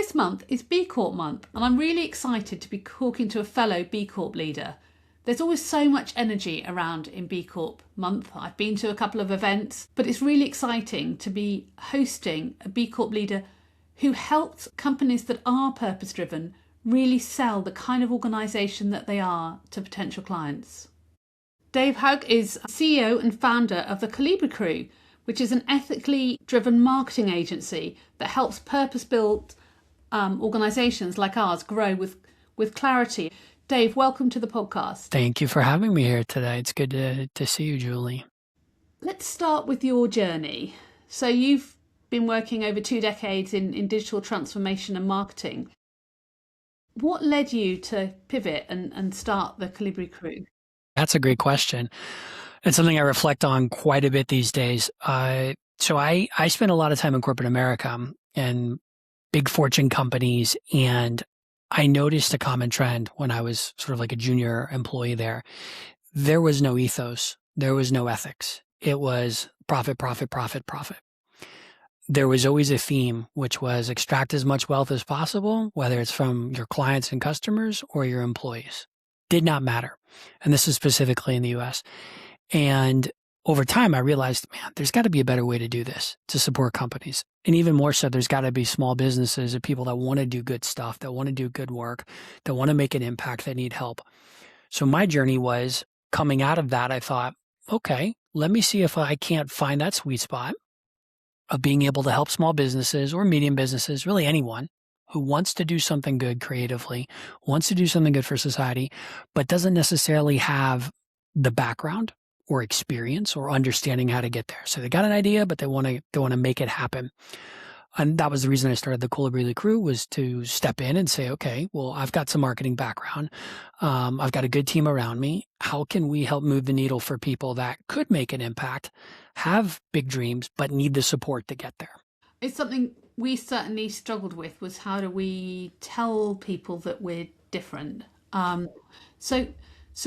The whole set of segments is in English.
this month is B Corp month, and I'm really excited to be talking to a fellow B Corp leader. There's always so much energy around in B Corp month. I've been to a couple of events, but it's really exciting to be hosting a B Corp leader who helps companies that are purpose-driven really sell the kind of organisation that they are to potential clients. Dave Hoch is CEO and founder of the Colibrily Crew, which is an ethically driven marketing agency that helps purpose-built organisations like ours grow with clarity. Dave, welcome to the podcast. Thank you for having me here today. It's good to see you, Julie. Let's start with your journey. So you've been working over 2 decades in digital transformation and marketing. What led you to pivot and start the Colibrily Crew? That's a great question. It's something I reflect on quite a bit these days. So I spent a lot of time in corporate America and big Fortune companies, and I noticed a common trend when I was sort of like a junior employee there. There was no ethos. There was no ethics. It was profit, profit, profit, profit. There was always a theme, which was extract as much wealth as possible, whether it's from your clients and customers or your employees. Did not matter. And this is specifically in the US. And over time, I realized, man, there's got to be a better way to do this to support companies. And even more so, there's got to be small businesses of people that want to do good stuff, that want to do good work, that want to make an impact, that need help. So my journey was coming out of that. I thought, okay, let me see if I can't find that sweet spot of being able to help small businesses or medium businesses, really anyone who wants to do something good creatively, wants to do something good for society, but doesn't necessarily have the background or experience or understanding how to get there. So they got an idea, but they want to make it happen. And that was the reason I started the Colibrily Crew, was to step in and say, okay, well, I've got some marketing background. I've got a good team around me. How can we help move the needle for people that could make an impact, have big dreams, but need the support to get there? It's something we certainly struggled with, was how do we tell people that we're different? So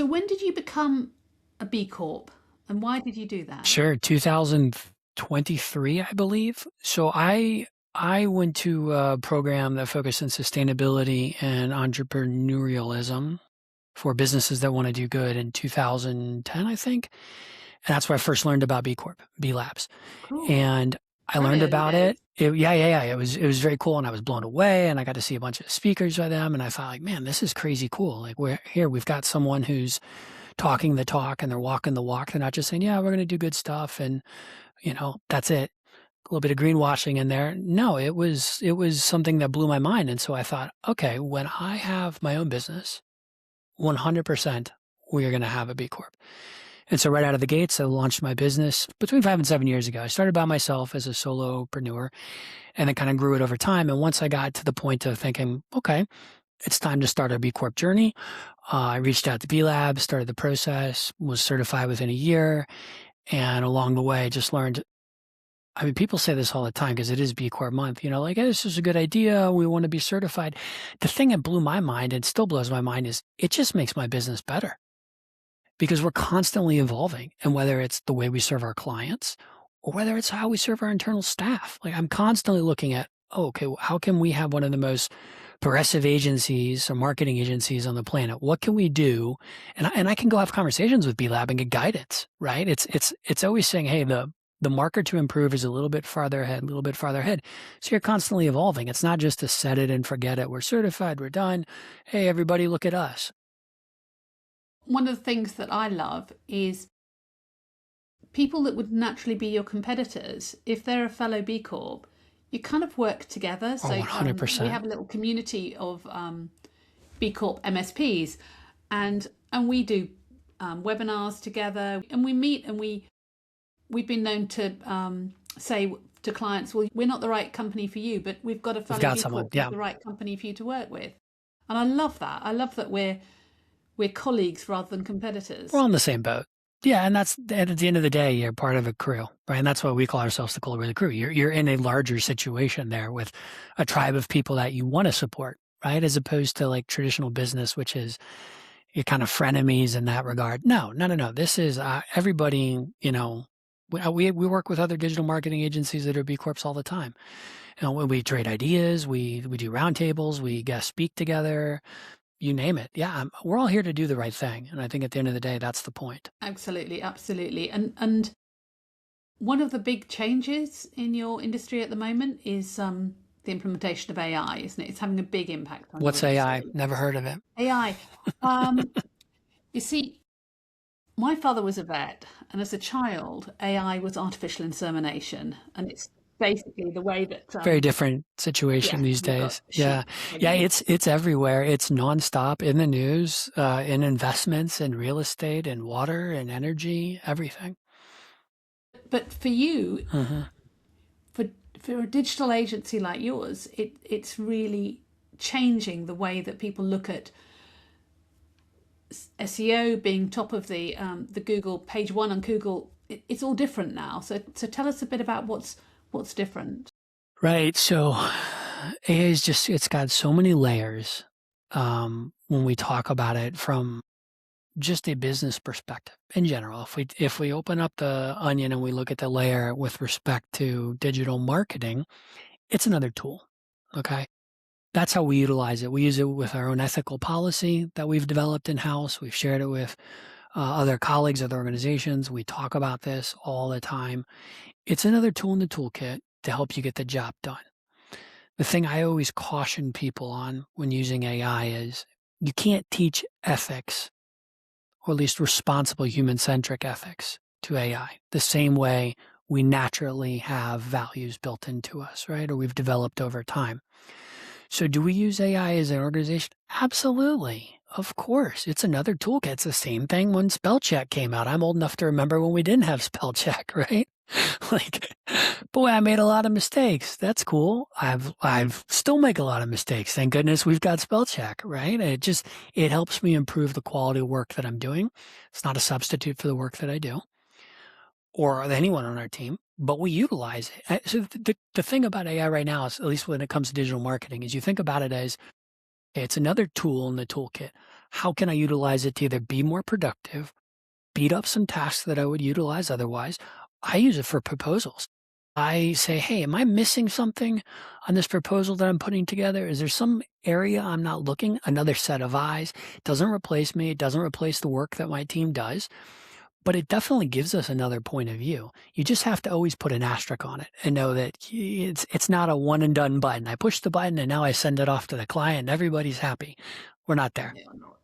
when did you become a B Corp, and why did you do that? Sure, 2023, I believe. So I went to a program that focused on sustainability and entrepreneurialism for businesses that want to do good in 2010, I think. And that's where I first learned about B Corp, B Labs. Cool. And I learned about it. Yeah. It was very cool, and I was blown away, and I got to see a bunch of speakers by them, and I thought, like, man, this is crazy cool. Like, we've got someone who's talking the talk and they're walking the walk. They're not just saying, yeah, we're going to do good stuff and, that's it. A little bit of greenwashing in there. No, it was something that blew my mind. And so I thought, okay, when I have my own business, 100% we are going to have a B Corp. And so right out of the gates, I launched my business between 5 and 7 years ago. I started by myself as a solopreneur and then kind of grew it over time. And once I got to the point of thinking, okay, it's time to start our B Corp journey, I reached out to B Lab, started the process, was certified within a year. And along the way, just learned, I mean, people say this all the time because it is B Corp month, like, hey, this is a good idea. We want to be certified. The thing that blew my mind and still blows my mind is it just makes my business better because we're constantly evolving. And whether it's the way we serve our clients or whether it's how we serve our internal staff, like I'm constantly looking at, okay, how can we have one of the most progressive agencies or marketing agencies on the planet? What can we do? And I can go have conversations with B Lab and get guidance, right? It's always saying, hey, the marker to improve is a little bit farther ahead. So you're constantly evolving. It's not just to set it and forget it. We're certified. We're done. Hey, everybody, look at us. One of the things that I love is people that would naturally be your competitors, if they're a fellow B Corp, you kind of work together. So 100%. We have a little community of B Corp MSPs, and we do webinars together, and we meet, and we've been known to say to clients, well, we're not the right company for you, but we've got a fellow B Corp who's the right company for you to work with. And I love that. I love that we're colleagues rather than competitors. We're on the same boat. Yeah, and that's at the end of the day, you're part of a crew, right? And that's why we call ourselves the Colibrily Crew. You're in a larger situation there with a tribe of people that you want to support, right? As opposed to like traditional business, which is you're kind of frenemies in that regard. No. This is everybody, We work with other digital marketing agencies that are B Corps all the time. You know, we trade ideas, we do roundtables, we guest speak together, you name it. Yeah, we're all here to do the right thing, and I think at the end of the day, that's the point. Absolutely, absolutely. And one of the big changes in your industry at the moment is the implementation of AI, isn't it? It's having a big impact on What's your AI? industry. Never heard of it. AI. You see, my father was a vet, and as a child, AI was artificial insemination, and it's basically the way that Very different situation these you've got days. Yeah. sheep. Yeah, it's everywhere. It's nonstop in the news, in investments, in real estate, in water, and energy, everything. But for you, hmm for a digital agency like yours, it's really changing the way that people look at SEO, being top of the Google page one on Google. It's all different now. So tell us a bit about what's different. Right. So AI is just, it's got so many layers when we talk about it from just a business perspective in general. If we open up the onion and we look at the layer with respect to digital marketing, it's another tool. Okay. That's how we utilize it. We use it with our own ethical policy that we've developed in-house. We've shared it with other colleagues, other organizations. We talk about this all the time. It's another tool in the toolkit to help you get the job done. The thing I always caution people on when using AI is you can't teach ethics, or at least responsible human-centric ethics, to AI the same way we naturally have values built into us, right? Or we've developed over time. So do we use AI as an organization? Absolutely. Of course. It's another toolkit. It's the same thing when spell check came out. I'm old enough to remember when we didn't have spell check, right? Like, boy, I made a lot of mistakes. That's cool. I've still make a lot of mistakes. Thank goodness we've got spell check, right? It helps me improve the quality of work that I'm doing. It's not a substitute for the work that I do or anyone on our team, but we utilize it. So the thing about AI right now is, at least when it comes to digital marketing, is you think about it as, okay, it's another tool in the toolkit. How can I utilize it to either be more productive, speed up some tasks that I would utilize otherwise? I use it for proposals. I say, hey, am I missing something on this proposal that I'm putting together? Is there some area I'm not looking? Another set of eyes. It doesn't replace me. It doesn't replace the work that my team does. But it definitely gives us another point of view. You just have to always put an asterisk on it and know that it's not a one and done button. I push the button and now I send it off to the client and everybody's happy. We're not there.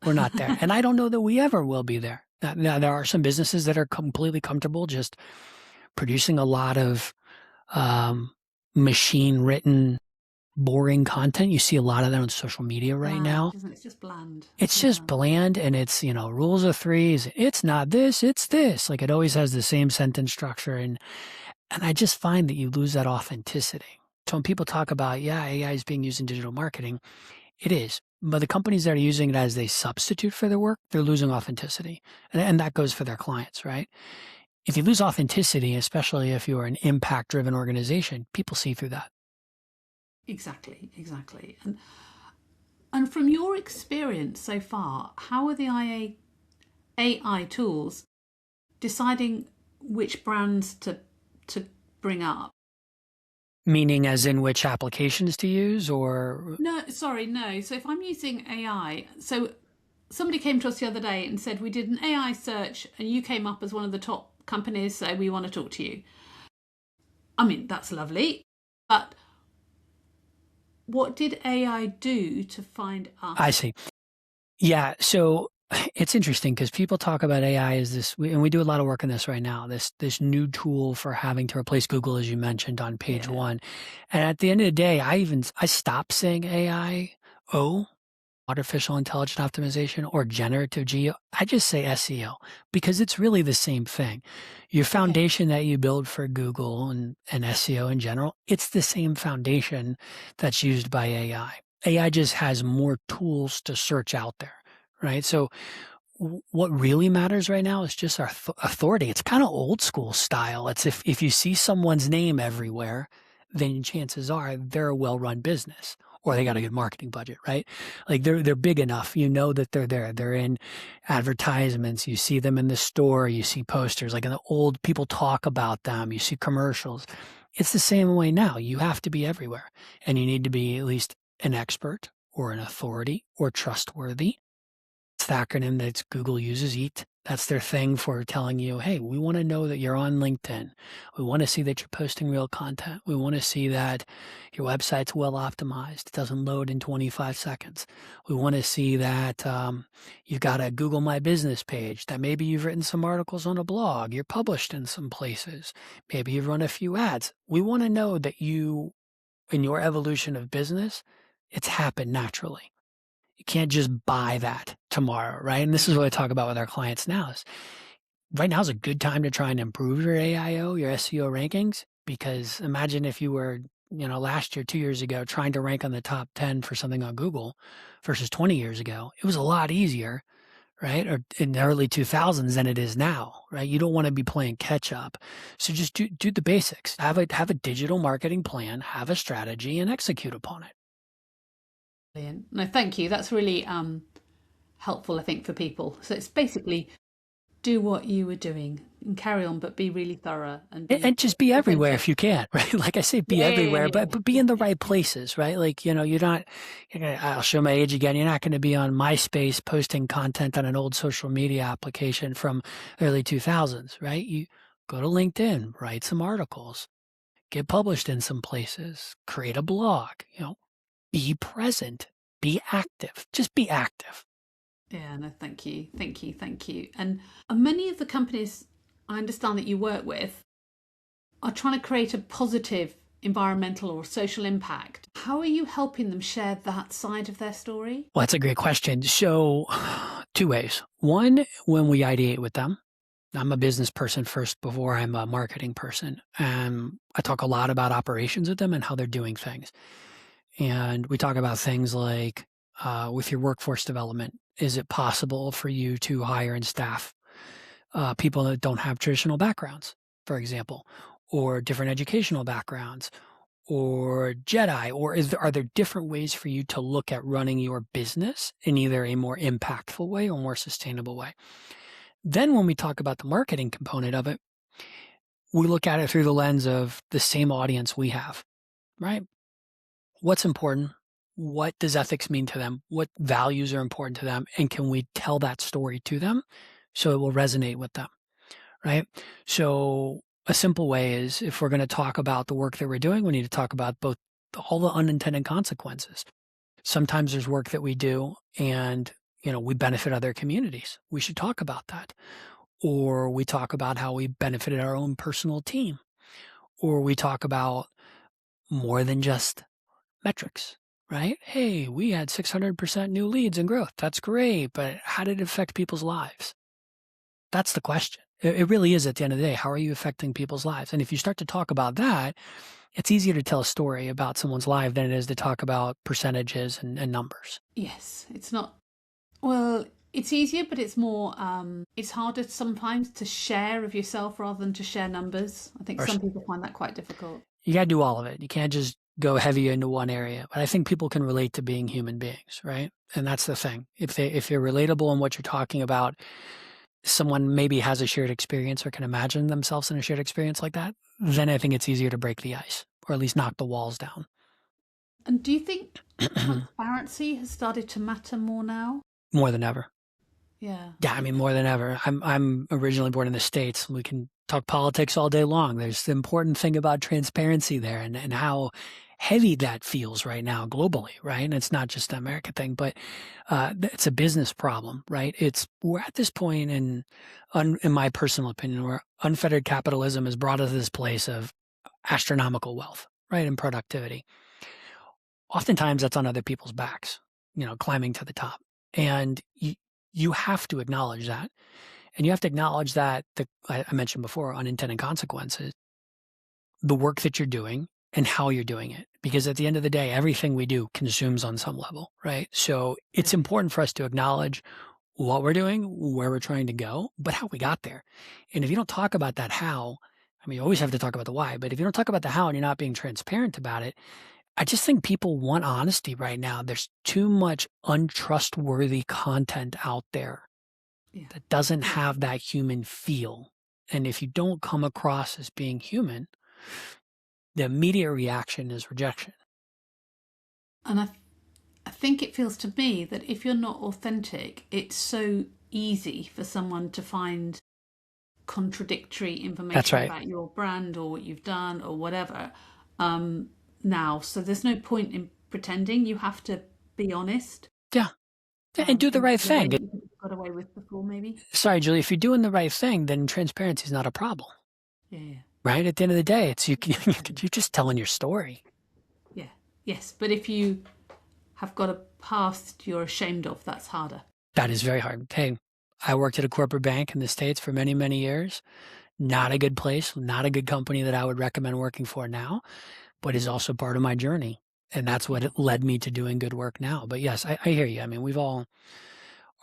We're not there. And I don't know that we ever will be there. Now, there are some businesses that are completely comfortable just producing a lot of machine-written, boring content. You see a lot of that on social media right now. Isn't it? It's just bland. It's just bland, and it's, rules of threes. It's not this, it's this. Like, it always has the same sentence structure. And I just find that you lose that authenticity. So when people talk about, AI is being used in digital marketing, it is. But the companies that are using it as a substitute for their work, they're losing authenticity. And that goes for their clients, right? If you lose authenticity, especially if you're an impact-driven organization, people see through that. Exactly. And from your experience so far, how are the AI tools deciding which brands to bring up? Meaning as in which applications to use, or? No. So if I'm using AI, so somebody came to us the other day and said, we did an AI search and you came up as one of the top companies, so we want to talk to you. I mean, that's lovely, but what did AI do to find us? I see. Yeah, so it's interesting because people talk about AI as this, and we do a lot of work on this right now, this new tool for having to replace Google, as you mentioned, on page one. And at the end of the day, I stopped saying AI, artificial intelligence optimization, or generative geo. I just say SEO because it's really the same thing. Your foundation that you build for Google and SEO in general, it's the same foundation that's used by AI. AI just has more tools to search out there, right? So what really matters right now is just our authority. It's kind of old school style. It's if you see someone's name everywhere, then chances are they're a well-run business. or they got a good marketing budget, right? Like they're big enough. You know that they're there. They're in advertisements. You see them in the store. You see posters. Like in the old, people talk about them. You see commercials. It's the same way now. You have to be everywhere, and you need to be at least an expert or an authority or trustworthy. It's the acronym that Google uses, EAT. That's their thing for telling you, hey, we want to know that you're on LinkedIn. We want to see that you're posting real content. We want to see that your website's well optimized. It doesn't load in 25 seconds. We want to see that you've got a Google My Business page, that maybe you've written some articles on a blog. You're published in some places. Maybe you've run a few ads. We want to know that you, in your evolution of business, it's happened naturally. You can't just buy that tomorrow, right? And this is what I talk about with our clients now is right now is a good time to try and improve your AIO, your SEO rankings, because imagine if you were, last year, 2 years ago, trying to rank on the top 10 for something on Google versus 20 years ago. It was a lot easier, right? Or in the early 2000s than it is now, right? You don't want to be playing catch up. So just do the basics. Have a digital marketing plan, have a strategy, and execute upon it. Brilliant. No, thank you. That's really helpful, I think, for people. So it's basically do what you were doing and carry on, but be really thorough and just be everywhere if you can, right? Like I say, be everywhere, but be in the right places, right? Like, you're not, I'll show my age again. You're not going to be on MySpace posting content on an old social media application from early 2000s, right? You go to LinkedIn, write some articles, get published in some places, create a blog, be present, be active, just be active. Yeah, no, thank you. And many of the companies I understand that you work with are trying to create a positive environmental or social impact. How are you helping them share that side of their story? Well, that's a great question. So 2 ways. One, when we ideate with them, I'm a business person first before I'm a marketing person. And I talk a lot about operations with them and how they're doing things. And we talk about things like with your workforce development, is it possible for you to hire and staff people that don't have traditional backgrounds, for example, or different educational backgrounds, or Jedi, or are there different ways for you to look at running your business in either a more impactful way or more sustainable way? Then when we talk about the marketing component of it, we look at it through the lens of the same audience we have, right? What's important? What does ethics mean to them? What values are important to them? And can we tell that story to them so it will resonate with them, right? So a simple way is if we're going to talk about the work that we're doing, we need to talk about both all the unintended consequences. Sometimes there's work that we do and, we benefit other communities. We should talk about that. Or we talk about how we benefited our own personal team. Or we talk about more than just metrics, right? Hey, we had 600% new leads and growth. That's great, but how did it affect people's lives? That's the question. It really is at the end of the day. How are you affecting people's lives? And if you start to talk about that, it's easier to tell a story about someone's life than it is to talk about percentages and numbers. Yes, it's not, well, it's easier, but it's more, it's harder sometimes to share of yourself rather than to share numbers. I think some people find that quite difficult. You got to do all of it. You can't just go heavy into one area. But I think people can relate to being human beings, right? And that's the thing. If you're relatable in what you're talking about, someone maybe has a shared experience or can imagine themselves in a shared experience like that, then I think it's easier to break the ice or at least knock the walls down. And do you think transparency has started to matter more now? More than ever. Yeah. Yeah, I mean, more than ever. I'm originally born in the States. We can talk politics all day long. There's the important thing about transparency there and how heavy that feels right now globally, right? And it's not just an American thing, but it's a business problem, right? We're at this point in my personal opinion, where unfettered capitalism has brought us to this place of astronomical wealth, right? And productivity. Oftentimes that's on other people's backs, climbing to the top. And you have to acknowledge that. And you have to acknowledge that I mentioned before, unintended consequences, the work that you're doing and how you're doing it. Because at the end of the day, everything we do consumes on some level, right? So it's important for us to acknowledge what we're doing, where we're trying to go, but how we got there. And if you don't talk about that how, I mean, you always have to talk about the why, but if you don't talk about the how and you're not being transparent about it, I just think people want honesty right now. There's too much untrustworthy content out there Yeah. that doesn't have that human feel. And if you don't come across as being human, the immediate reaction is rejection. And I think it feels to me that if you're not authentic, it's so easy for someone to find contradictory That's information right. about your brand or what you've done or whatever now. So there's no point in pretending. You have to be honest Yeah. And do the in right the way thing. that you got away with before, maybe. Sorry, Julie, if you're doing the right thing, then transparency is not a problem, Yeah, yeah, right? At the end of the day, it's you're just telling your story. yeah. Yes, but if you have got a past you're ashamed of, that's harder. That is very hard. Hey, I worked at a corporate bank in the States for many, many years. Not a good place, not a good company that I would recommend working for now, but is also part of my journey. And that's what it led me to doing good work now. But yes, I hear you. I mean,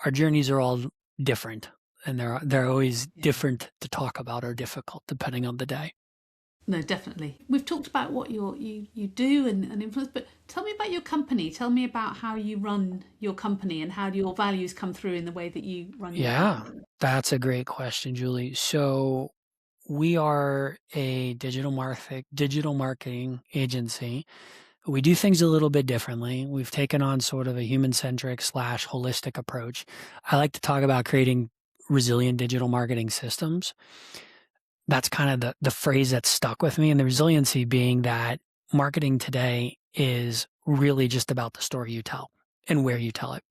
our journeys are all different, and they're always different to talk about or difficult depending on the day. No, definitely. We've talked about what you do and influence, but tell me about your company. Tell me about how you run your company and how your values come through in the way that you run your Yeah, company. that's a great question, Julie. So we are a digital marketing agency. We do things a little bit differently. We've taken on sort of a human-centric / holistic approach. I like to talk about creating resilient digital marketing systems. That's kind of the phrase that stuck with me, and the resiliency being that marketing today is really just about the story you tell and where you tell it.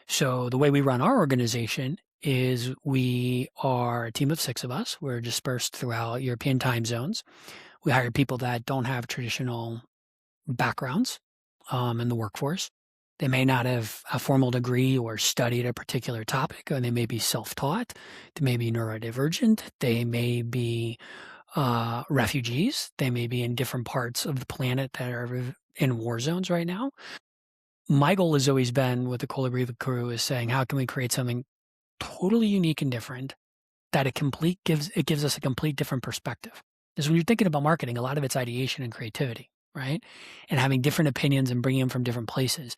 So the way we run our organization is we are a team of 6 of us. We're dispersed throughout European time zones. We hire people that don't have traditional backgrounds in the workforce. They may not have a formal degree or studied a particular topic, or they may be self-taught. They may be neurodivergent. They may be refugees. They may be in different parts of the planet that are in war zones right now. My goal has always been with the Colibrily Crew is saying, how can we create something totally unique and different that gives us a complete different perspective? Because when you're thinking about marketing, a lot of it's ideation and creativity, right? And having different opinions and bringing them from different places.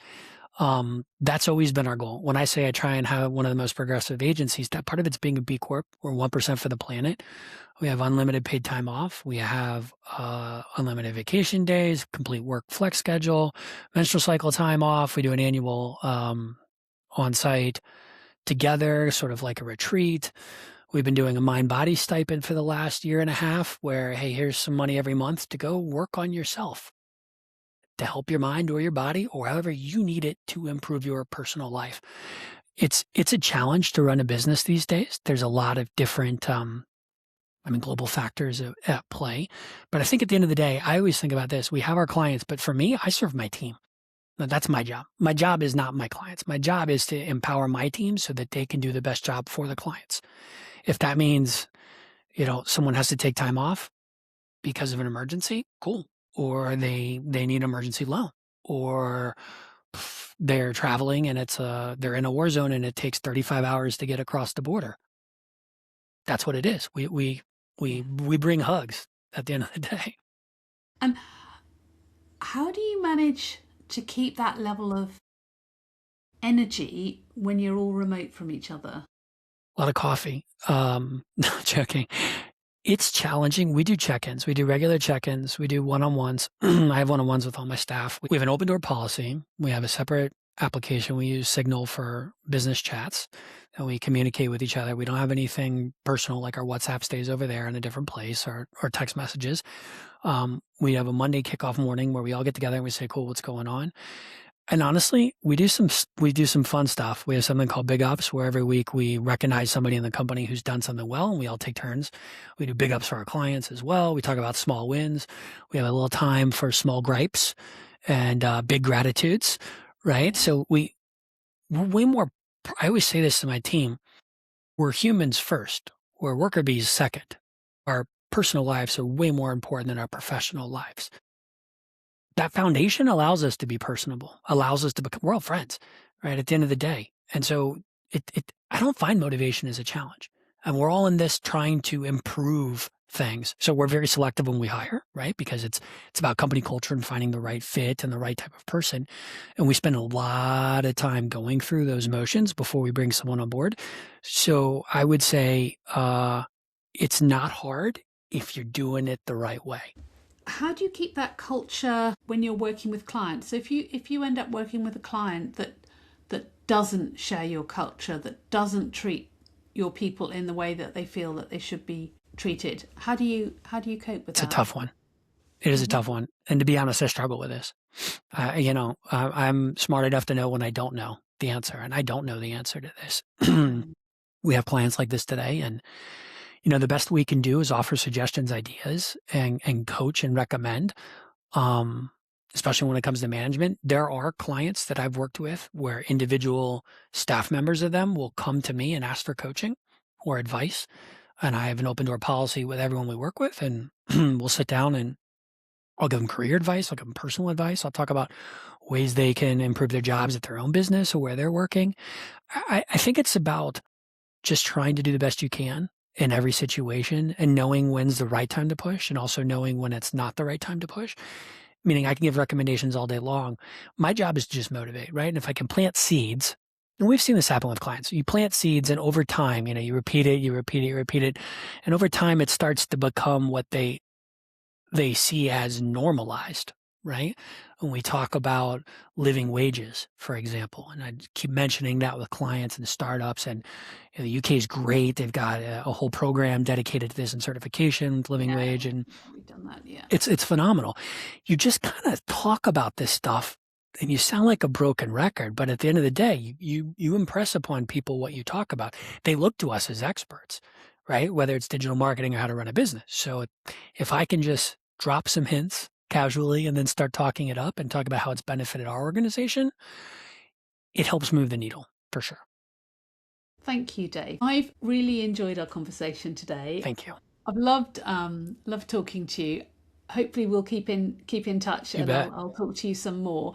That's always been our goal. When I say I try and have one of the most progressive agencies, that part of it's being a B Corp. We're 1% for the planet. We have unlimited paid time off. We have unlimited vacation days, complete work flex schedule, menstrual cycle time off. We do an annual on-site together, sort of like a retreat. We've been doing a mind-body stipend for the last year and a half where, hey, here's some money every month to go work on yourself to help your mind or your body or however you need it to improve your personal life. It's a challenge to run a business these days. There's a lot of different global factors at play. But I think at the end of the day, I always think about this. We have our clients, but for me, I serve my team. Now, that's my job. My job is not my clients. My job is to empower my team so that they can do the best job for the clients. If that means, someone has to take time off because of an emergency, cool. Or they need an emergency loan, or they're traveling and they're in a war zone and it takes 35 hours to get across the border. That's what it is. We bring hugs at the end of the day. And how do you manage to keep that level of energy when you're all remote from each other? A lot of coffee. No, joking. It's challenging. We do check-ins. We do regular check-ins. We do one-on-ones. I have one-on-ones with all my staff. We have an open door policy. We have a separate application. We use Signal for business chats, and we communicate with each other. We don't have anything personal, like our WhatsApp stays over there in a different place, or text messages. We have a Monday kickoff morning where we all get together and we say, cool, what's going on? And honestly, we do some fun stuff. We have something called Big Ups, where every week we recognize somebody in the company who's done something well, and we all take turns. We do Big Ups for our clients as well. We talk about small wins. We have a little time for small gripes and big gratitudes, right? So we're way more. I always say this to my team: we're humans first. We're worker bees second. Our personal lives are way more important than our professional lives. That foundation allows us to be personable, allows us to become, we're all friends, right? At the end of the day. And so I don't find motivation as a challenge. And we're all in this trying to improve things. So we're very selective when we hire, right? Because it's about company culture and finding the right fit and the right type of person. And we spend a lot of time going through those motions before we bring someone on board. So I would say it's not hard if you're doing it the right way. How do you keep that culture when you're working with clients? So if you end up working with a client that doesn't share your culture, that doesn't treat your people in the way that they feel that they should be treated, how do you cope with that? It's a tough one. It is a tough one. And to be honest, I struggle with this. I'm smart enough to know when I don't know the answer, and I don't know the answer to this. We have clients like this today, and the best we can do is offer suggestions, ideas, and coach and recommend, especially when it comes to management. There are clients that I've worked with where individual staff members of them will come to me and ask for coaching or advice. And I have an open door policy with everyone we work with, and we'll sit down and I'll give them career advice. I'll give them personal advice. I'll talk about ways they can improve their jobs at their own business or where they're working. I think it's about just trying to do the best you can in every situation and knowing when's the right time to push and also knowing when it's not the right time to push. Meaning I can give recommendations all day long. My job is to just motivate, right? And if I can plant seeds, and we've seen this happen with clients. You plant seeds and over time, you repeat it. And over time, it starts to become what they see as normalized, right? When we talk about living wages, for example, and I keep mentioning that with clients and startups, and the UK is great. They've got a whole program dedicated to this and certification, living wage, and we've done that. Yeah, it's phenomenal. You just kind of talk about this stuff, and you sound like a broken record, but at the end of the day, you impress upon people what you talk about. They look to us as experts, right? Whether it's digital marketing or how to run a business. So if I can just drop some hints casually and then start talking it up and talk about how it's benefited our organization, it helps move the needle for sure. Thank you, Dave. I've really enjoyed our conversation today. Thank you. I've loved talking to you. Hopefully we'll keep in touch, and I'll talk to you some more.